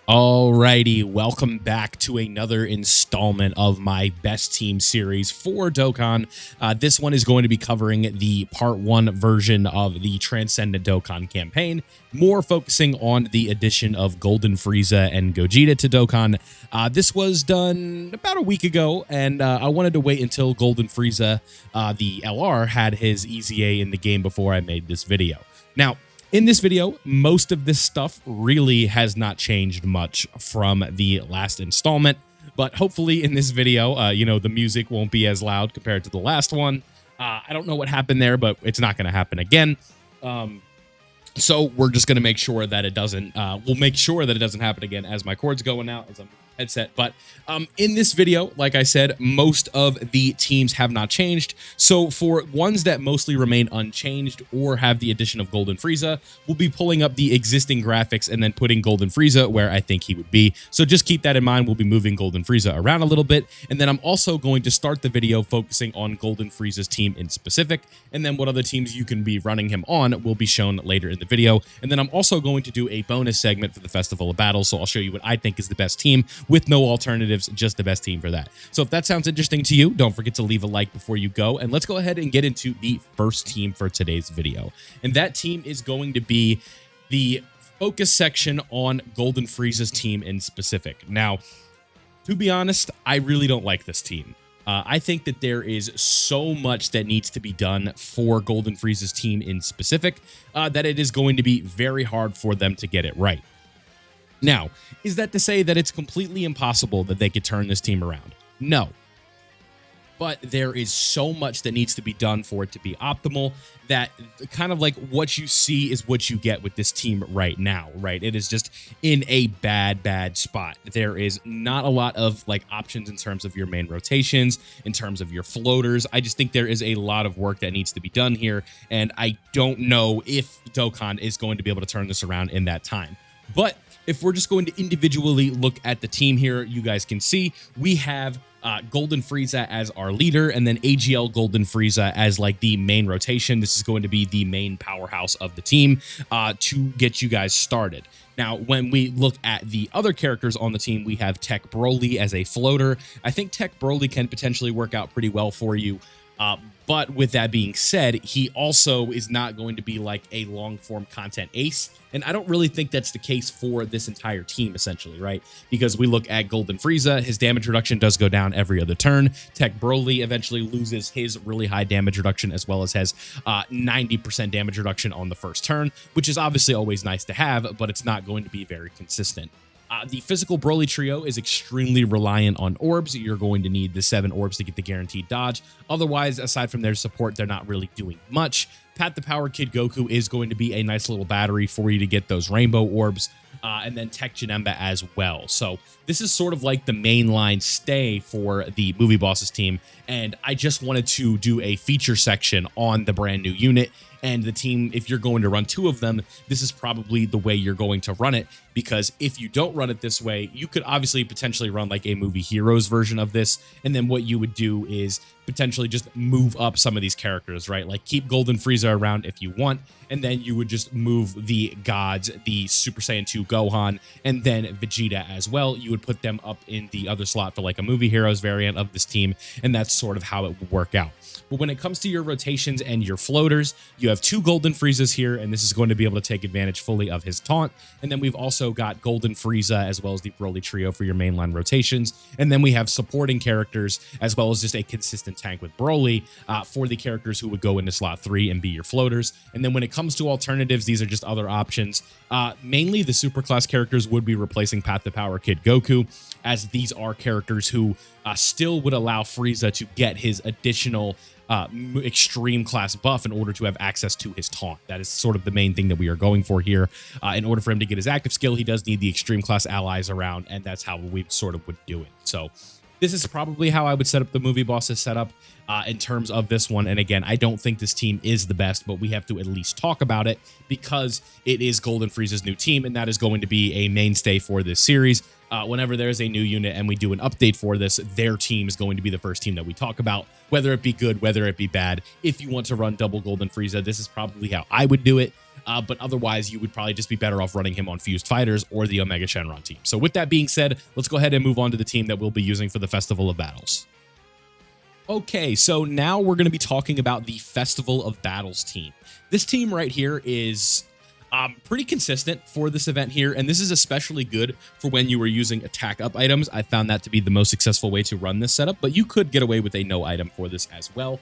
Alrighty, welcome back to another installment of my best team series for Dokkan. This one is going to be covering the part 1 version of the Transcendent Dokkan campaign, more focusing on the addition of Golden Frieza and Gogeta to Dokkan. This was done about a week ago, and I wanted to wait until Golden Frieza, the LR, had his EZA in the game before I made this video. Now, in this video, most of this stuff really has not changed much from the last installment, but hopefully in this video, the music won't be as loud compared to the last one. I don't know what happened there, but it's not going to happen again. So we're just going to make sure that it doesn't, we'll make sure that it doesn't happen again as my cord's going out, as I'm headset. But in this video, like I said, most of the teams have not changed. So for ones that mostly remain unchanged or have the addition of Golden Frieza, we'll be pulling up the existing graphics and then putting Golden Frieza where I think he would be. So just keep that in mind. We'll be moving Golden Frieza around a little bit. And then I'm also going to start the video focusing on Golden Frieza's team in specific. And then what other teams you can be running him on will be shown later in the video. And then I'm also going to do a bonus segment for the Festival of Battles. So I'll show you what I think is the best team with no alternatives, just the best team for that. So if that sounds interesting to you, don't forget to leave a like before you go. And let's go ahead and get into the first team for today's video. And that team is going to be the focus section on Golden Frieza's team in specific. Now, to be honest, I really don't like this team. I think that there is so much that needs to be done for Golden Frieza's team in specific that it is going to be very hard for them to get it right. Now, is that to say that it's completely impossible that they could turn this team around? No. But there is so much that needs to be done for it to be optimal that kind of like what you see is what you get with this team right now, right? It is just in a bad spot. There is not a lot of like options in terms of your main rotations, in terms of your floaters. I just think there is a lot of work that needs to be done here, and I don't know if Dokkan is going to be able to turn this around in that time. But if we're just going to individually look at the team here, you guys can see we have Golden Frieza as our leader, and then AGL Golden Frieza as like the main rotation. This is going to be the main powerhouse of the team to get you guys started. Now, when we look at the other characters on the team, we have Tech Broly as a floater. I think Tech Broly can potentially work out pretty well for you. But with that being said, he also is not going to be like a long-form content ace. And I don't really think that's the case for this entire team, essentially, right? Because we look at Golden Frieza, his damage reduction does go down every other turn. Tech Broly eventually loses his really high damage reduction, as well as has 90% damage reduction on the first turn, which is obviously always nice to have, but it's not going to be very consistent. The physical Broly trio is extremely reliant on orbs. You're going to need the 7 orbs to get the guaranteed dodge. Otherwise, aside from their support, they're not really doing much. Pat the Power Kid Goku is going to be a nice little battery for you to get those rainbow orbs. And then Tech Janemba as well. So this is sort of like the mainline stay for the Movie Bosses team. And I just wanted to do a feature section on the brand new unit. And the team, if you're going to run 2 of them, this is probably the way you're going to run it. Because if you don't run it this way, you could obviously potentially run like a Movie Heroes version of this. And then what you would do is potentially just move up some of these characters, right? Like keep Golden Frieza around if you want. And then you would just move the gods, the Super Saiyan 2 Gohan, and then Vegeta as well. You would put them up in the other slot for like a Movie Heroes variant of this team. And that's sort of how it would work out. But when it comes to your rotations and your floaters, you have 2 Golden Friezas here, and this is going to be able to take advantage fully of his taunt. And then we've also got Golden Frieza as well as the Broly trio for your mainline rotations. And then we have supporting characters as well as just a consistent tank with Broly for the characters who would go into slot 3 and be your floaters. And then when it comes to alternatives, these are just other options. Mainly the superclass characters would be replacing Pat the Power Kid Goku, as these are characters who still would allow Frieza to get his additional extreme class buff in order to have access to his taunt. That is sort of the main thing that we are going for here. In order for him to get his active skill, he does need the extreme class allies around, and that's how we sort of would do it. So this is probably how I would set up the Movie Bosses setup in terms of this one. And again, I don't think this team is the best, but we have to at least talk about it because it is Golden Frieza's new team, and that is going to be a mainstay for this series. Whenever there's a new unit and we do an update for this, their team is going to be the first team that we talk about, whether it be good, whether it be bad. If you want to run double Golden Frieza, this is probably how I would do it. but otherwise you would probably just be better off running him on Fused Fighters or the Omega Shenron team. So with that being said, let's go ahead and move on to the team that we'll be using for the Festival of Battles. Okay, so now we're going to be talking about the Festival of Battles team. This team right here is pretty consistent for this event here, and this is especially good for when you were using attack up items. I found that to be the most successful way to run this setup, but you could get away with a no item for this as well.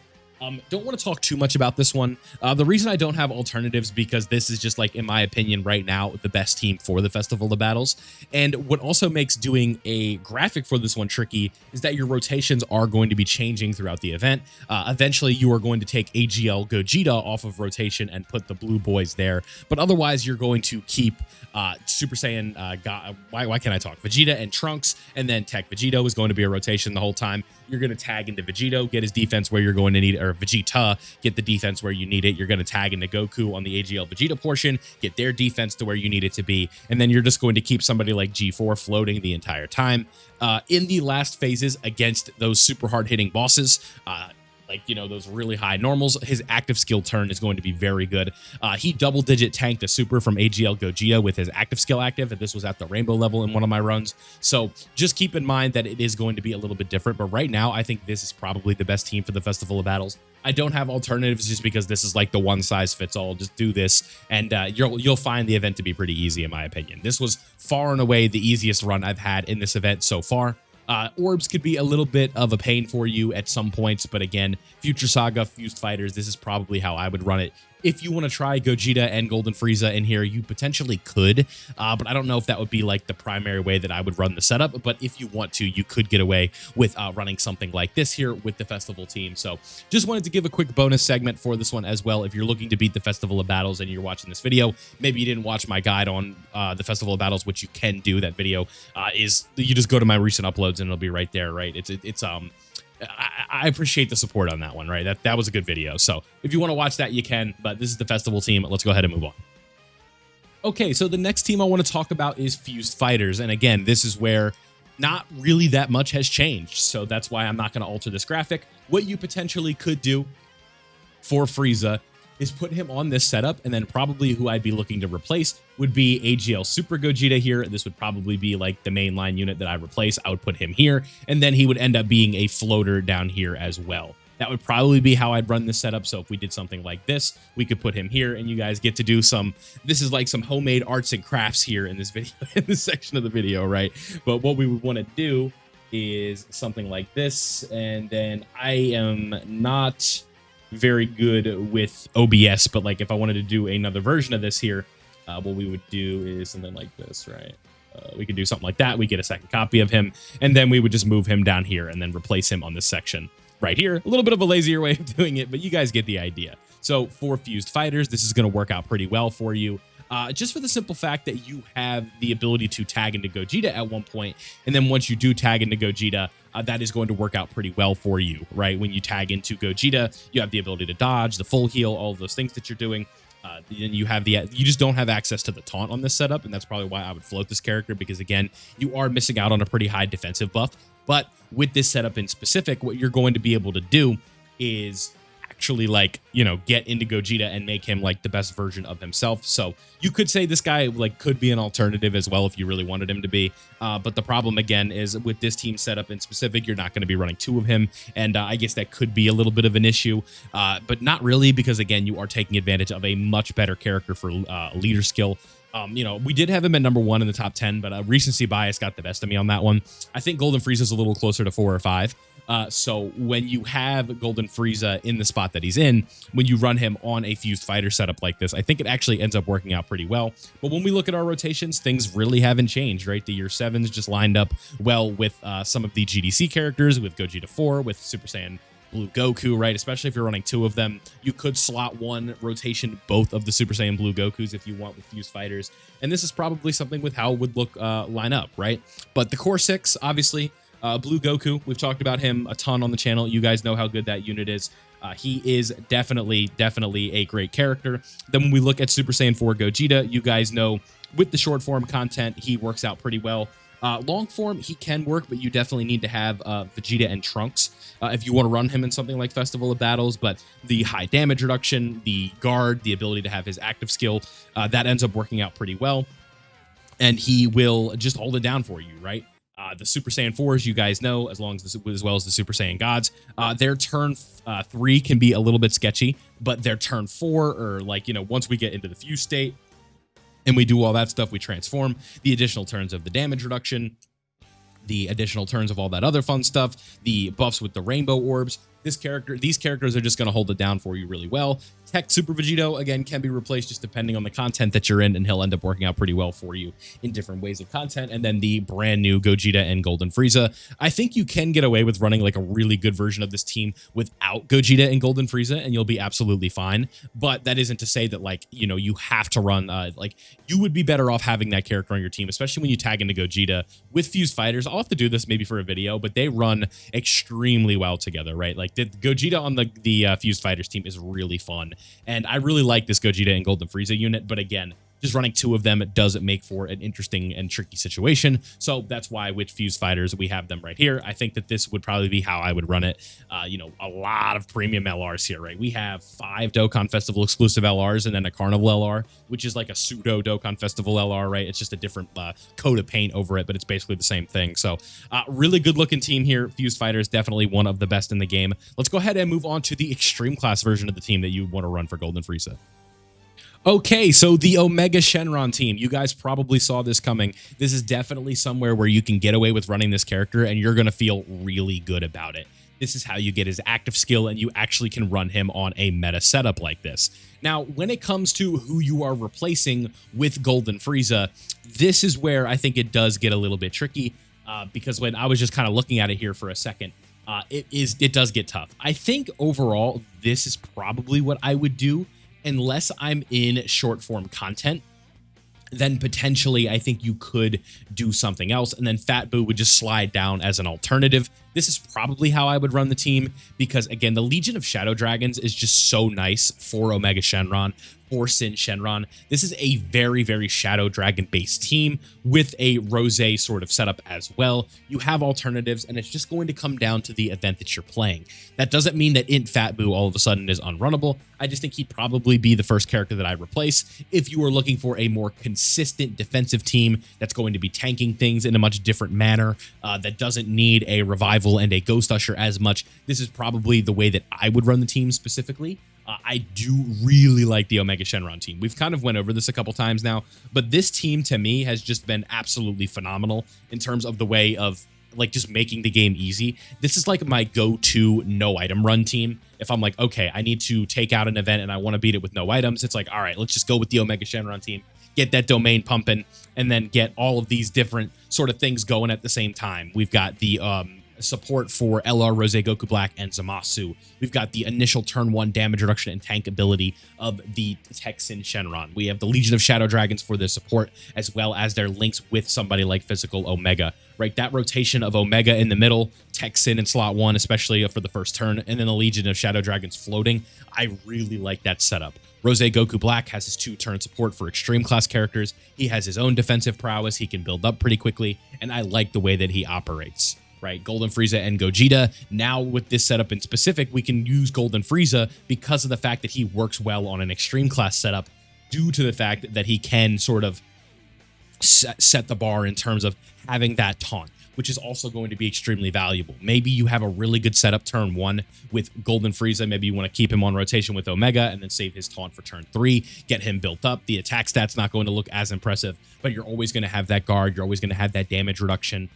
Don't want to talk too much about this one. The reason I don't have alternatives because this is just like, in my opinion, right now, the best team for the Festival of Battles. And what also makes doing a graphic for this one tricky is that your rotations are going to be changing throughout the event. Eventually, you are going to take AGL Gogeta off of rotation and put the blue boys there. But otherwise, you're going to keep Super Saiyan, why can't I talk? Vegeta and Trunks, and then Tech Vegito is going to be a rotation the whole time. You're going to tag into Vegito, get his defense where you're going to need it, or Vegeta, get the defense where you need it. You're going to tag into Goku on the AGL Vegeta portion, get their defense to where you need it to be, and then you're just going to keep somebody like G4 floating the entire time. In the last phases against those super hard-hitting bosses, like, you know, those really high normals, his active skill turn is going to be very good. He double-digit tanked a super from AGL Gogeta with his active skill active, and this was at the rainbow level in one of my runs. So just keep in mind that it is going to be a little bit different, but right now I think this is probably the best team for the Festival of Battles. I don't have alternatives just because this is like the one-size-fits-all. Just do this, and you'll find the event to be pretty easy, in my opinion. This was far and away the easiest run I've had in this event so far. Orbs could be a little bit of a pain for you at some points, but again, Future Saga, Fused Fighters, this is probably how I would run it. If you want to try Gogeta and Golden Frieza in here, you potentially could, but I don't know if that would be like the primary way that I would run the setup. But if you want to, you could get away with running something like this here with the Festival team. So just wanted to give a quick bonus segment for this one as well. If you're looking to beat the Festival of Battles and you're watching this video, maybe you didn't watch my guide on the Festival of Battles, which you can do. That video is, you just go to my recent uploads and it'll be right there, right? I appreciate the support on that one, right? That was a good video. So if you want to watch that, you can, but this is the Festival team. Let's go ahead and move on. Okay, so the next team I want to talk about is Fused Fighters. And again, this is where not really that much has changed. So that's why I'm not going to alter this graphic. What you potentially could do for Frieza is put him on this setup, and then probably who I'd be looking to replace would be AGL Super Gogeta here. This would probably be like the mainline unit that I replace. I would put him here, and then he would end up being a floater down here as well. That would probably be how I'd run this setup. So if we did something like this, we could put him here, and you guys get to do this is like some homemade arts and crafts here in this video, in this section of the video, right? But what we would want to do is something like this, and then I am not very good with OBS, but like if I wanted to do another version of this here, what we would do is something like this, right? We could do something like that. We get a second copy of him, and then we would just move him down here and then replace him on this section right here. A little bit of a lazier way of doing it, but you guys get the idea. So for Fused Fighters, this is going to work out pretty well for you. Just for the simple fact that you have the ability to tag into Gogeta at one point, and then once you do tag into Gogeta, that is going to work out pretty well for you, right? When you tag into Gogeta, you have the ability to dodge, the full heal, all of those things that you're doing. Then you just don't have access to the taunt on this setup, and that's probably why I would float this character, because again, you are missing out on a pretty high defensive buff. But with this setup in specific, what you're going to be able to do is actually, like, you know, get into Gogeta and make him like the best version of himself. So you could say this guy like could be an alternative as well if you really wanted him to be. But the problem again is with this team setup in specific, you're not going to be running two of him, and I guess that could be a little bit of an issue, but not really, because again, you are taking advantage of a much better character for leader skill. You know, we did have him at number 1 in the top 10, but recency bias got the best of me on that one. I think Golden Frieza is a little closer to 4 or 5. So when you have Golden Frieza in the spot that he's in, when you run him on a Fused Fighter setup like this, I think it actually ends up working out pretty well. But when we look at our rotations, things really haven't changed, right? The year 7s just lined up well with some of the GDC characters, with Gogeta 4, with Super Saiyan Blue Goku, right? Especially if you're running 2 of them, you could slot one rotation both of the Super Saiyan Blue Gokus if you want with Fused Fighters. And this is probably something with how it would look line up, right? But the core 6, obviously, Blue Goku, we've talked about him a ton on the channel. You guys know how good that unit is. He is definitely a great character. Then when we look at Super Saiyan 4 Gogeta, you guys know with the short form content, he works out pretty well. Long form, he can work, but you definitely need to have Vegeta and Trunks if you want to run him in something like Festival of Battles. But the high damage reduction, the guard, the ability to have his active skill, that ends up working out pretty well. And he will just hold it down for you, right? The Super Saiyan 4s, you guys know, as well as the Super Saiyan Gods, their turn 3 can be a little bit sketchy, but their turn 4, or like, once we get into the fuse state, and we do all that stuff, we transform. The additional turns of the damage reduction, the additional turns of all that other fun stuff, the buffs with the rainbow orbs. These characters are just going to hold it down for you really well. Tech Super Vegito, again, can be replaced just depending on the content that you're in, and he'll end up working out pretty well for you in different ways of content. And then the brand new Gogeta and Golden Frieza. I think you can get away with running like a really good version of this team without Gogeta and Golden Frieza, and you'll be absolutely fine. But that isn't to say that, like, you have to run, like, you would be better off having that character on your team, especially when you tag into Gogeta with Fused Fighters. I'll have to do this maybe for a video, but they run extremely well together, right? Like, the Gogeta on the Fused Fighters team is really fun. And I really like this Gogeta and Golden Frieza unit, but again, just running 2 of them doesn't make for an interesting and tricky situation. So that's why with Fused Fighters, we have them right here. I think that this would probably be how I would run it. A lot of premium LRs here, right? We have 5 Dokkan Festival exclusive LRs and then a Carnival LR, which is like a pseudo Dokkan Festival LR, right? It's just a different coat of paint over it, but it's basically the same thing. So really good looking team here. Fused Fighters, definitely one of the best in the game. Let's go ahead and move on to the extreme class version of the team that you want to run for Golden Frieza. Okay, so the Omega Shenron team, you guys probably saw this coming. This is definitely somewhere where you can get away with running this character and you're going to feel really good about it. This is how you get his active skill and you actually can run him on a meta setup like this. Now, when it comes to who you are replacing with Golden Frieza, this is where I think it does get a little bit tricky because when I was just kind of looking at it here for a second, it does get tough. I think overall, this is probably what I would do. Unless I'm in short form content, then potentially I think you could do something else, and then Fat Boo would just slide down as an alternative. This is probably how I would run the team because, again, the Legion of Shadow Dragons is just so nice for Omega Shenron, for Sin Shenron. This is a very, very Shadow Dragon-based team with a Rose sort of setup as well. You have alternatives, and it's just going to come down to the event that you're playing. That doesn't mean that Int Fat Boo all of a sudden is unrunnable. I just think he'd probably be the first character that I replace if you were looking for a more consistent defensive team that's going to be tanking things in a much different manner, that doesn't need a revival and a Ghost Usher as much. This is probably the way that I would run the team specifically. I do really like the Omega Shenron team. We've kind of went over this a couple times now, but this team to me has just been absolutely phenomenal in terms of the way of like just making the game easy. This is like my go-to no item run team. If I'm like, okay, I need to take out an event and I want to beat it with no items, it's like, all right, let's just go with the Omega Shenron team, get that domain pumping, and then get all of these different sort of things going at the same time. We've got the support for LR Rose Goku Black and Zamasu. We've got the initial turn 1 damage reduction and tank ability of the Texan Shenron. We have the Legion of Shadow Dragons for their support, as well as their links with somebody like Physical Omega, right? That rotation of Omega in the middle, Texan in slot 1, especially for the first turn, and then the Legion of Shadow Dragons floating. I really like that setup. Rose Goku Black has his 2-turn support for extreme class characters. He has his own defensive prowess. He can build up pretty quickly, and I like the way that he operates. Right, Golden Frieza and Gogeta. Now with this setup in specific, we can use Golden Frieza because of the fact that he works well on an extreme class setup due to the fact that he can sort of set the bar in terms of having that taunt, which is also going to be extremely valuable. Maybe you have a really good setup turn 1 with Golden Frieza. Maybe you want to keep him on rotation with Omega and then save his taunt for turn 3, get him built up. The attack stat's not going to look as impressive, but you're always going to have that guard. You're always going to have that damage reduction.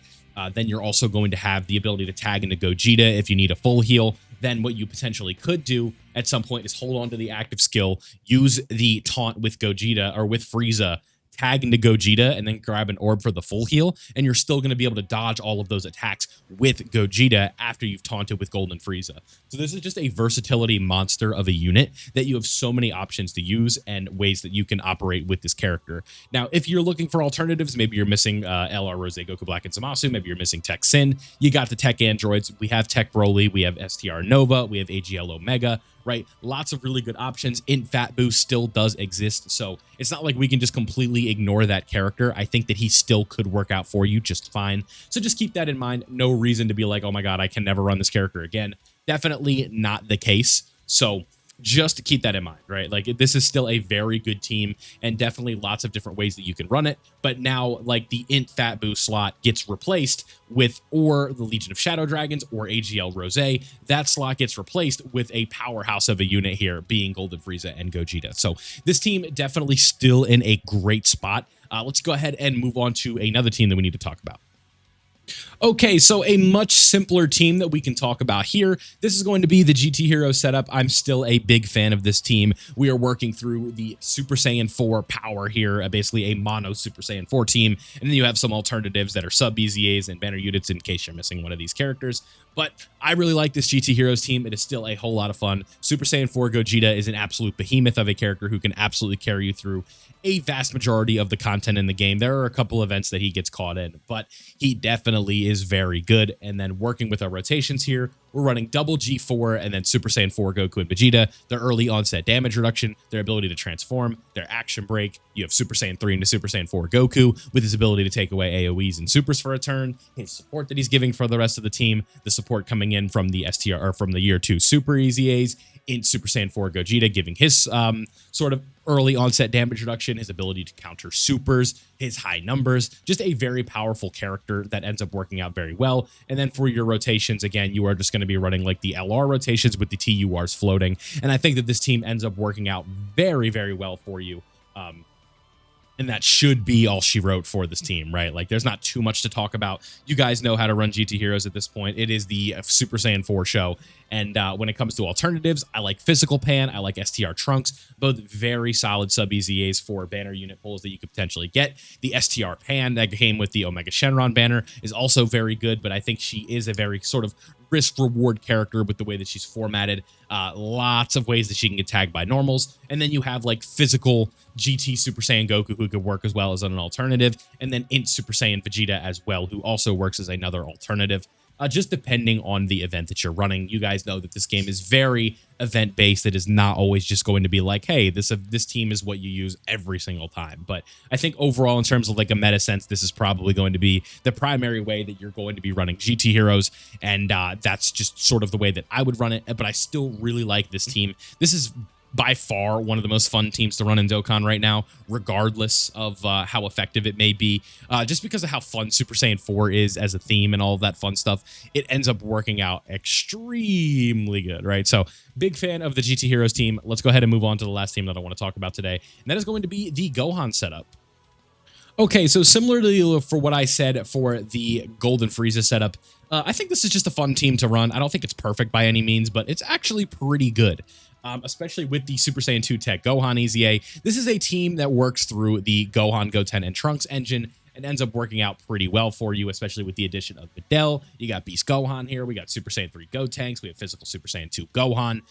Then you're also going to have the ability to tag into Gogeta if you need a full heal. Then what you potentially could do at some point is hold on to the active skill, use the taunt with Gogeta or with Frieza, tag into Gogeta, and then grab an orb for the full heal, and you're still going to be able to dodge all of those attacks with Gogeta after you've taunted with Golden Frieza. So this is just a versatility monster of a unit that you have so many options to use and ways that you can operate with this character. Now, if you're looking for alternatives, maybe you're missing LR Rose Goku Black and Zamasu, maybe you're missing Tech Sin, you got the Tech Androids, we have Tech Broly, we have STR Nova, we have AGL Omega, right? Lots of really good options. Int Fat Boost still does exist, so it's not like we can just completely ignore that character. I think that he still could work out for you just fine. So just keep that in mind. No reason to be like, oh my god, I can never run this character again. Definitely not the case. So just keep that in mind, right? Like, this is still a very good team and definitely lots of different ways that you can run it. But now, like, the Int Fat Boost slot gets replaced with or the Legion of Shadow Dragons or AGL Rose. That slot gets replaced with a powerhouse of a unit here, being Golden Frieza and Gogeta. So this team definitely still in a great spot. Let's go ahead and move on to another team that we need to talk about. Okay, so a much simpler team that we can talk about here. This is going to be the GT Hero setup. I'm still a big fan of this team. We are working through the Super Saiyan 4 power here, basically a mono Super Saiyan 4 team. And then you have some alternatives that are sub BZAs and banner units in case you're missing one of these characters. But I really like this GT Heroes team. It is still a whole lot of fun. Super Saiyan 4 Gogeta is an absolute behemoth of a character who can absolutely carry you through a vast majority of the content in the game. There are a couple events that he gets caught in, but he definitely is very good. And then working with our rotations here, we're running double G4 and then Super Saiyan 4 Goku and Vegeta, their early onset damage reduction, their ability to transform, their action break. You have Super Saiyan 3 into Super Saiyan 4 Goku with his ability to take away AoEs and supers for a turn, his support that he's giving for the rest of the team, the support coming in from the STR or from the year 2 Super EZAs in Super Saiyan 4 Gogeta, giving his sort of early onset damage reduction, his ability to counter supers, his high numbers, just a very powerful character that ends up working out very well. And then for your rotations, again, you are just going to be running like the LR rotations with the TURs floating. And I think that this team ends up working out very, very well for you. And that should be all she wrote for this team, right? Like, there's not too much to talk about. You guys know how to run GT Heroes at this point. It is the Super Saiyan 4 show. And when it comes to alternatives, I like Physical Pan. I like STR Trunks. Both very solid sub EZAs for banner unit pulls that you could potentially get. The STR Pan that came with the Omega Shenron banner is also very good, but I think she is a very sort of risk-reward character with the way that she's formatted. Lots of ways that she can get tagged by normals. And then you have like physical GT Super Saiyan Goku, who could work as well as an alternative. And then Int Super Saiyan Vegeta as well, who also works as another alternative. Just depending on the event that you're running. You guys know that this game is very event-based. It is not always just going to be like, hey, this team is what you use every single time. But I think overall, in terms of like a meta sense, this is probably going to be the primary way that you're going to be running GT Heroes. And that's just sort of the way that I would run it. But I still really like this team. This is by far one of the most fun teams to run in Dokkan right now, regardless of how effective it may be. Just because of how fun Super Saiyan 4 is as a theme and all of that fun stuff, it ends up working out extremely good, right? So, big fan of the GT Heroes team. Let's go ahead and move on to the last team that I want to talk about today, and that is going to be the Gohan setup. Okay, so similarly for what I said for the Golden Frieza setup, I think this is just a fun team to run. I don't think it's perfect by any means, but it's actually pretty good. Especially with the Super Saiyan 2 Tech Gohan EZA. This is a team that works through the Gohan, Goten, and Trunks engine and ends up working out pretty well for you, especially with the addition of Videl. You got Beast Gohan here. We got Super Saiyan 3 Gotenks. We have Physical Super Saiyan 2 Gohan.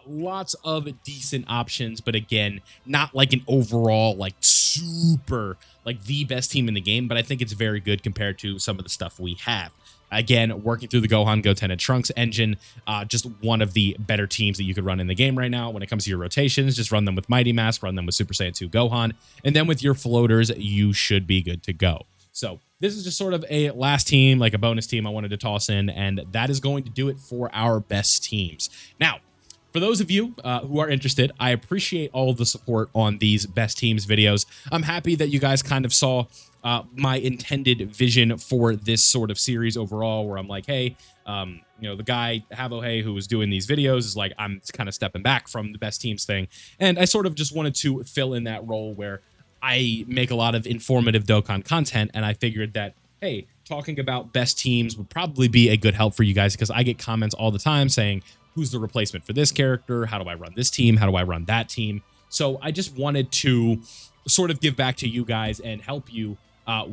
Lots of decent options, but again, not like an overall, like super, like the best team in the game, but I think it's very good compared to some of the stuff we have. Again, working through the Gohan, Goten, and Trunks engine, just one of the better teams that you could run in the game right now. When it comes to your rotations, just run them with Mighty Mask, run them with Super Saiyan 2 Gohan, and then with your floaters, you should be good to go. So this is just sort of a last team, like a bonus team I wanted to toss in, and that is going to do it for our best teams. Now, for those of you who are interested, I appreciate all of the support on these best teams videos. I'm happy that you guys kind of saw my intended vision for this sort of series overall, where I'm like, hey, you know, the guy Havohe who was doing these videos is like, I'm kind of stepping back from the best teams thing. And I sort of just wanted to fill in that role where I make a lot of informative Dokkan content. And I figured that, hey, talking about best teams would probably be a good help for you guys, because I get comments all the time saying, who's the replacement for this character? How do I run this team? How do I run that team? So I just wanted to sort of give back to you guys and help you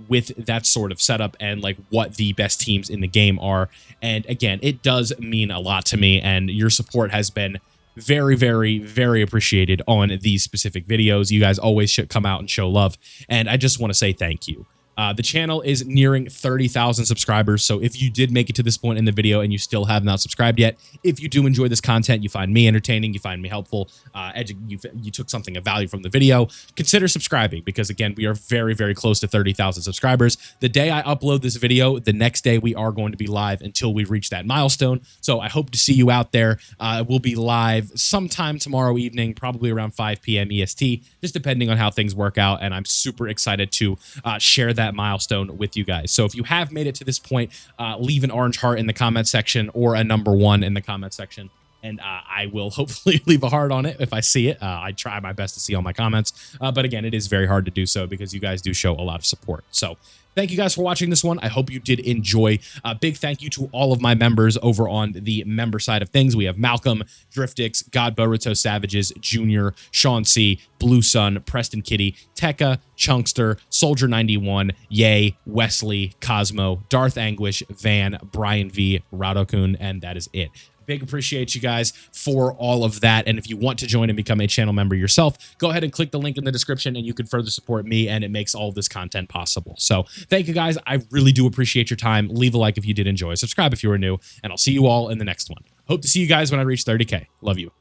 with that sort of setup and like what the best teams in the game are. And again, it does mean a lot to me, and your support has been very, very, very appreciated on these specific videos. You guys always should come out and show love, and I just want to say thank you. The channel is nearing 30,000 subscribers, so if you did make it to this point in the video and you still have not subscribed yet, if you do enjoy this content, you find me entertaining, you find me helpful, you took something of value from the video, consider subscribing, because again, we are very, very close to 30,000 subscribers. The day I upload this video, the next day we are going to be live until we reach that milestone. So I hope to see you out there. We'll be live sometime tomorrow evening, probably around 5 p.m. EST, just depending on how things work out. And I'm super excited to share that milestone with you guys. So if you have made it to this point, leave an orange heart in the comment section or a number 1 in the comment section. And I will hopefully leave a heart on it if I see it. I try my best to see all my comments. But again, it is very hard to do so because you guys do show a lot of support. So thank you guys for watching this one. I hope you did enjoy. Big thank you to all of my members over on the member side of things. We have Malcolm, Driftix, God Boruto Savages, Junior, Sean C, Blue Sun, Preston Kitty, Tekka, Chunkster, Soldier 91, Yay, Wesley, Cosmo, Darth Anguish, Van, Brian V, Radokun, and that is it. Big appreciate you guys for all of that. And if you want to join and become a channel member yourself, go ahead and click the link in the description and you can further support me, and it makes all of this content possible. So thank you guys. I really do appreciate your time. Leave a like if you did enjoy. Subscribe if you are new, and I'll see you all in the next one. Hope to see you guys when I reach 30K. Love you.